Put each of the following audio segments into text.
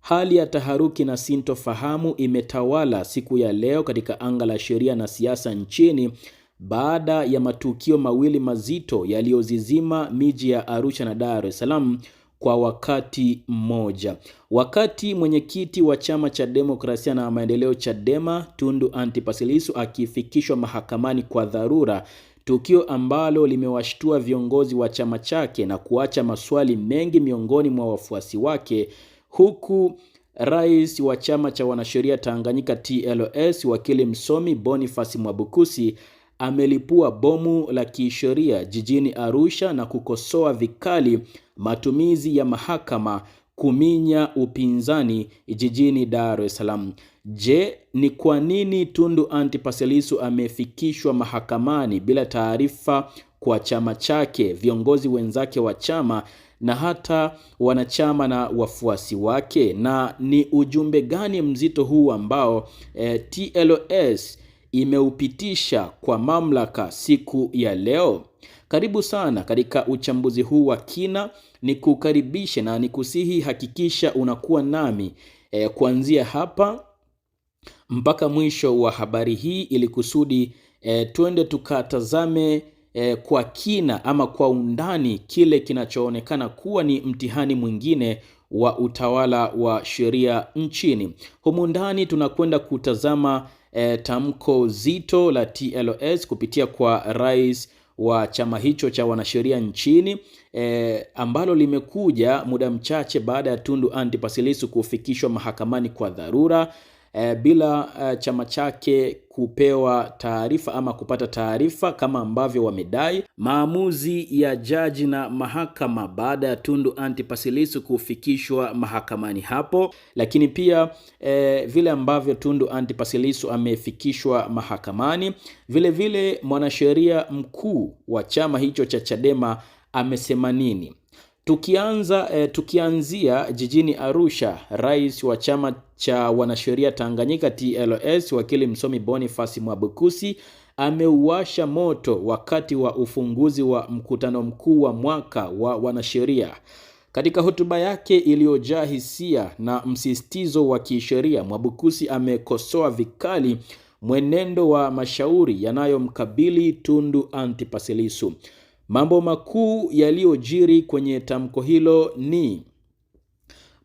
Hali ya taharuki na sintofahamu imetawala siku ya leo katika anga la sheria na siasa nchini baada ya matukio mawili mazito yaliyozizima miji ya Arusha na Dar es Salaam kwa wakati mmoja. Wakati mwenyekiti wa chama cha demokrasia na maendeleo Chadema, Tundu Antipas Lissu akifikishwa mahakamani kwa dharura, tukio ambalo limewashtua viongozi wa chama chake na kuacha maswali mengi miongoni mwa wafuasi wake, huku rais wa chama cha wanasheria Tanganyika TLS wakili msomi Boniface Mwabukusi amelipua bomu la kisheria jijini Arusha na kukosoa vikali matumizi ya mahakama kuminya upinzani jijini Dar es Salaam. Je, ni kwa nini Tundu Antipas Lissu amefikishwa mahakamani bila taarifa kwa chama chake, viongozi wenzake wa chama na hata wanachama na wafuasi wake? Na ni ujumbe gani mzito huu ambao TLS imeupitisha kwa mamlaka siku ya leo? Karibu sana katika uchambuzi huu wa kina. Ni kukaribishe na nikusihi hakikisha unakuwa nami kuanzia hapa mpaka mwisho wa habari hii, ili kusudi twende tukatazame kwa kina ama kwa undani kile kinachoonekana kuwa ni mtihani mwingine wa utawala wa sheria nchini. Humu ndani tunakwenda kutazama tamko zito la TLS kupitia kwa rais wa chama hicho cha wanasheria nchini, ambalo limekuja muda mchache baada ya Tundu Antipas Lissu kufikishwa mahakamani kwa dharura bila chama chake kupewa taarifa ama kupata taarifa kama ambavyo wamedai. Maamuzi ya jaji na mahakama baada ya Tundu Antipas Lissu kufikishwa mahakamani hapo, lakini pia vile ambavyo Tundu Antipas Lissu amefikishwa mahakamani, vile mwanasheria mkuu wa chama hicho cha Chadema amesema nini. Tukianzia jijini Arusha, rais wa chama cha wanasheria Tanganyika TLS wakili msomi Boniface Mwabukusi ameuwasha moto wakati wa ufunguzi wa mkutano mkuu wa mwaka wa wanasheria. Katika hotuba yake iliyojaa hisia na msisitizo wa kisheria, Mwabukusi amekosoa vikali mwenendo wa mashauri yanayomkabili Tundu Antipas Lissu. Mambo makuu yaliyojiri kwenye tamko hilo ni: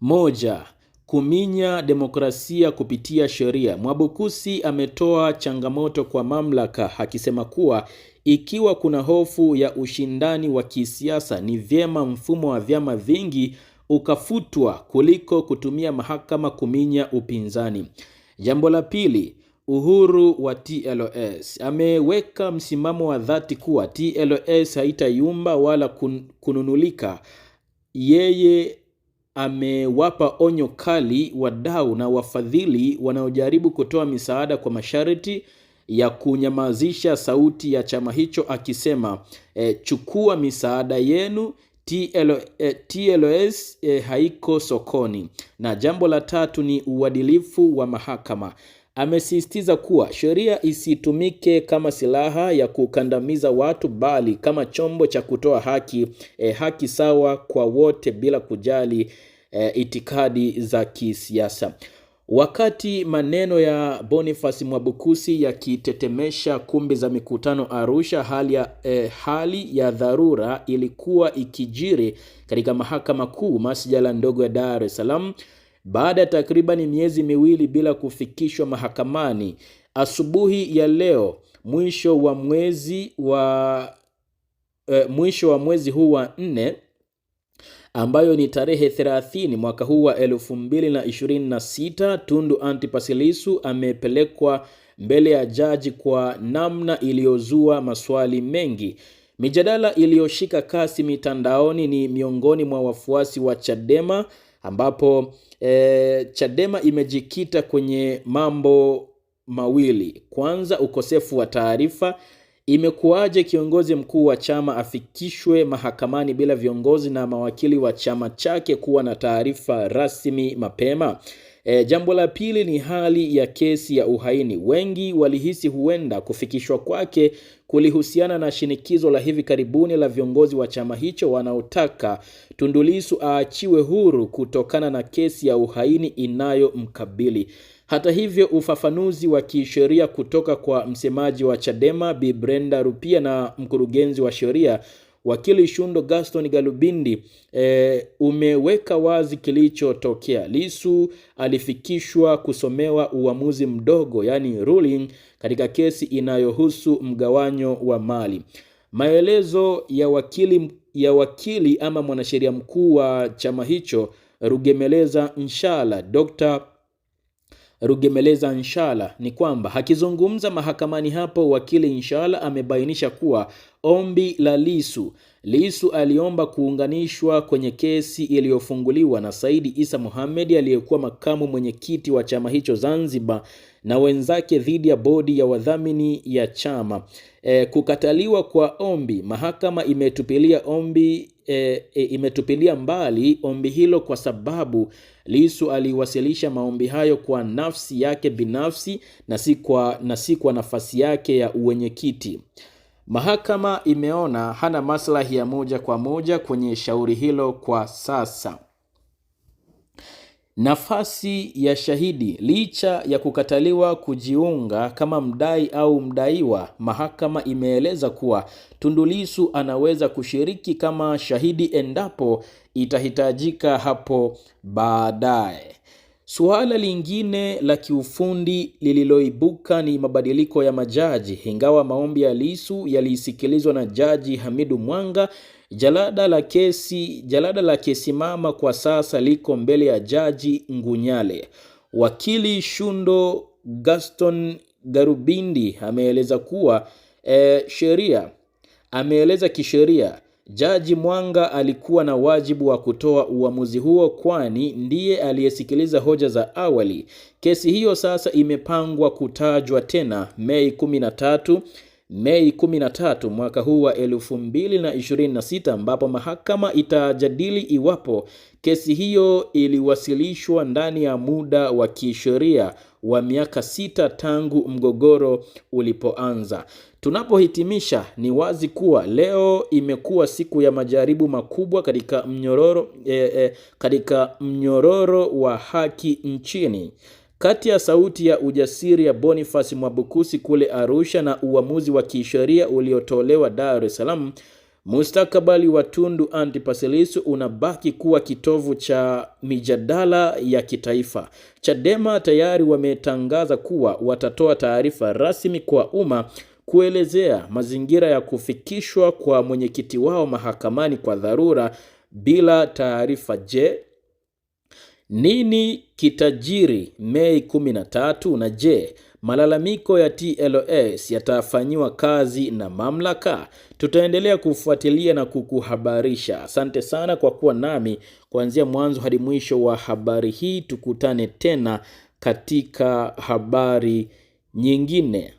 moja, kuminya demokrasia kupitia sheria. Mwabukusi ametoa changamoto kwa mamlaka akisema kuwa ikiwa kuna hofu ya ushindani wa kisiasa, ni vyema mfumo wa vyama vingi ukafutwa kuliko kutumia mahakama kuminya upinzani. Jambo la pili, uhuru wa TLS. Ameweka msimamo wa dhati kuwa TLS haitayumba wala kununulika. Yeye amewapa onyo kali wadau na wafadhili wanaojaribu kutoa misaada kwa masharti ya kunyamazisha sauti ya chama hicho, akisema chukua misaada yenu, TLS haiko sokoni. Na jambo la tatu ni uadilifu wa mahakama. Amesisitiza kuwa sheria isitumike kama silaha ya kukandamiza watu, bali kama chombo cha kutoa haki sawa kwa wote bila kujali itikadi za kisiasa. Wakati maneno ya Boniface Mwabukusi yakitetemesha kumbi za mikutano Arusha, hali ya dharura ilikuwa ikijiri katika mahakama kuu masjala ndogo ya Dar es Salaam. Baada ya takriban miezi miwili bila kufikishwa mahakamani, asubuhi ya leo, mwisho wa mwezi huu wa 4, ambayo ni tarehe 30 mwaka huu wa 2026, Tundu Antipas Lissu amepelekwa mbele ya jaji kwa namna iliyozua maswali mengi. Mijadala iliyoshika kasi mitandaoni ni miongoni mwa wafuasi wa Chadema, ambapo Chadema imejikita kwenye mambo mawili. Kwanza, ukosefu wa taarifa. Imekuwaje kiongozi mkuu wa chama afikishwe mahakamani bila viongozi na mawakili wa chama chake kuwa na taarifa rasmi mapema? Jambo la pili ni hali ya kesi ya uhaini. Wengi walihisi huenda kufikishwa kwake kulihusiana na shinikizo la hivi karibuni la viongozi wa chama hicho wanaotaka Tundu Lissu aachiwe huru kutokana na kesi ya uhaini inayomkabili. Hata hivyo, ufafanuzi wa kisheria kutoka kwa msemaji wa Chadema Bi Brenda Rupia na mkurugenzi wa sheria Wakili Shundo Gaston Galubindi umeweka wazi kilichotokea. Lissu alifikishwa kusomewa uamuzi mdogo, yani ruling, katika kesi inayohusu mgawanyo wa mali. Maelezo ya wakili ama mwanasheria mkuu wa chama hicho Rugemeleza Nshala, Dr. Rugemeleza Nshala, ni kwamba akizungumza mahakamani hapo, wakili Nshala amebainisha kuwa ombi la Lissu aliomba kuunganishwa kwenye kesi iliyofunguliwa na Said Issa Mohamed aliyekuwa makamu mwenyekiti wa chama hicho Zanzibar na wenzake dhidi ya bodi ya wadhamini ya chama. Kukataliwa kwa ombi, mahakama imetupilia mbali ombi hilo kwa sababu Lissu aliwasilisha maombi hayo kwa nafsi yake binafsi na si kwa nafasi yake ya uwenyekiti. Mahakama imeona hana maslahi ya moja kwa moja kwenye shauri hilo kwa sasa. Nafasi ya shahidi. Licha ya kukataliwa kujiunga kama mdai au mdaiwa, mahakama imeeleza kuwa Tundu Lissu anaweza kushiriki kama shahidi endapo itahitajika hapo baadaye. Suala lingine la kiufundi lililoibuka ni mabadiliko ya majaji. Ingawa maombi ya Lissu yalisikilizwa na Jaji Hamidu Mwanga, jalada la kesi mama kwa sasa liko mbele ya Jaji Ngunyale. Wakili Shundo Gaston Garubindi ameeleza kuwa kisheria Jaji Mwanga alikuwa na wajibu wa kutoa uamuzi huo kwani ndiye aliyesikiliza hoja za awali. Kesi hiyo sasa imepangwa kutajwa tena Mei 13 mwaka huu wa 2026, ambapo mahakama itajadili iwapo kesi hiyo iliwasilishwa ndani ya muda wa kisheria wa miaka 6 tangu mgogoro ulipoanza. Tunapohitimisha, ni wazi kuwa leo imekuwa siku ya majaribu makubwa katika mnyororo wa haki nchini. Kati ya sauti ya ujasiri ya Boniface Mwabukusi kule Arusha na uamuzi wa kisheria uliotolewa Dar es Salaam, mustakabali wa Tundu Antipas Lissu unabaki kuwa kitovu cha mijadala ya kitaifa. Chadema tayari wametangaza kuwa watatoa taarifa rasmi kwa umma kuelezea mazingira ya kufikishwa kwa mwenyekiti wao mahakamani kwa dharura bila taarifa. Je, nini kitajiri Mei 13? Na je, malalamiko ya TLS yatafanyiwa kazi na mamlaka? Tutaendelea kufuatilia na kukuhabarisha. Asante sana kwa kuwa nami kuanzia mwanzo hadi mwisho wa habari hii. Tukutane tena katika habari nyingine.